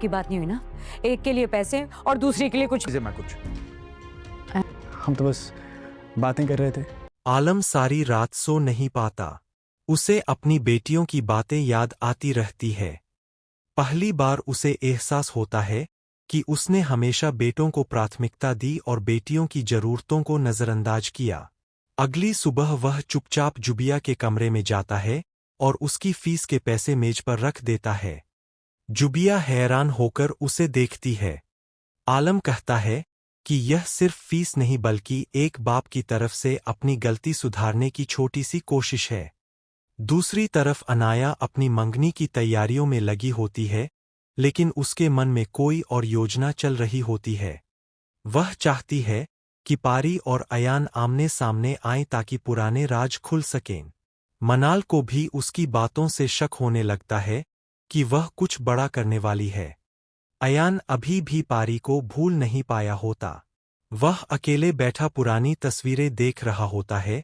की बात नहीं हुई ना? एक के लिए पैसे और दूसरे के लिए कुछ। मैं कुछ हम तो बस बातें कर रहे थे। आलम सारी रात सो नहीं पाता। उसे अपनी बेटियों की बातें याद आती रहती है। पहली बार उसे एहसास होता है कि उसने हमेशा बेटों को प्राथमिकता दी और बेटियों की जरूरतों को नजरअंदाज किया। अगली सुबह वह चुपचाप जुबिया के कमरे में जाता है और उसकी फीस के पैसे मेज पर रख देता है। जुबिया हैरान होकर उसे देखती है। आलम कहता है कि यह सिर्फ फीस नहीं बल्कि एक बाप की तरफ से अपनी गलती सुधारने की छोटी सी कोशिश है। दूसरी तरफ अनाया अपनी मंगनी की तैयारियों में लगी होती है, लेकिन उसके मन में कोई और योजना चल रही होती है। वह चाहती है कि पारी और अयान आमने सामने आएं ताकि पुराने राज खुल सकें। मनाल को भी उसकी बातों से शक होने लगता है कि वह कुछ बड़ा करने वाली है। अयान अभी भी पारी को भूल नहीं पाया होता। वह अकेले बैठा पुरानी तस्वीरें देख रहा होता है,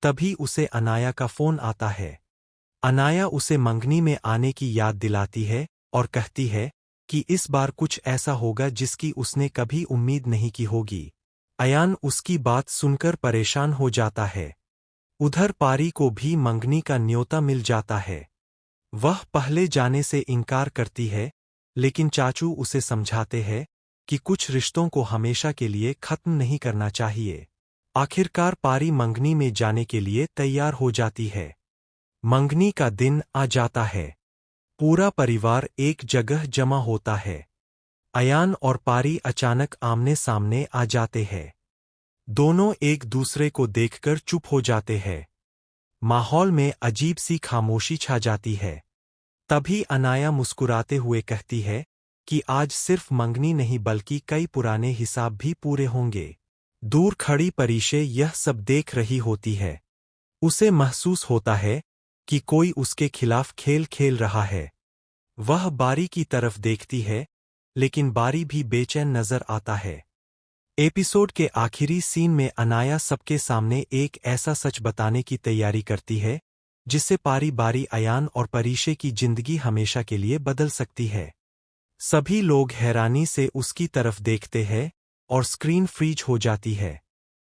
तभी उसे अनाया का फोन आता है। अनाया उसे मंगनी में आने की याद दिलाती है और कहती है कि इस बार कुछ ऐसा होगा जिसकी उसने कभी उम्मीद नहीं की होगी। अयान उसकी बात सुनकर परेशान हो जाता है। उधर पारी को भी मंगनी का न्योता मिल जाता है। वह पहले जाने से इनकार करती है, लेकिन चाचू उसे समझाते हैं कि कुछ रिश्तों को हमेशा के लिए खत्म नहीं करना चाहिए। आखिरकार पारी मंगनी में जाने के लिए तैयार हो जाती है। मंगनी का दिन आ जाता है। पूरा परिवार एक जगह जमा होता है। अयान और पारी अचानक आमने सामने आ जाते हैं। दोनों एक दूसरे को देखकर चुप हो जाते हैं। माहौल में अजीब सी खामोशी छा जाती है। तभी अनाया मुस्कुराते हुए कहती है कि आज सिर्फ मंगनी नहीं बल्कि कई पुराने हिसाब भी पूरे होंगे। दूर खड़ी परीशे यह सब देख रही होती है। उसे महसूस होता है कि कोई उसके खिलाफ खेल खेल रहा है। वह बारी की तरफ देखती है, लेकिन बारी भी बेचैन नजर आता है। एपिसोड के आखिरी सीन में अनाया सबके सामने एक ऐसा सच बताने की तैयारी करती है जिससे पारी बारी अयान और परीशे की जिंदगी हमेशा के लिए बदल सकती है। सभी लोग हैरानी से उसकी तरफ देखते हैं और स्क्रीन फ्रीज हो जाती है।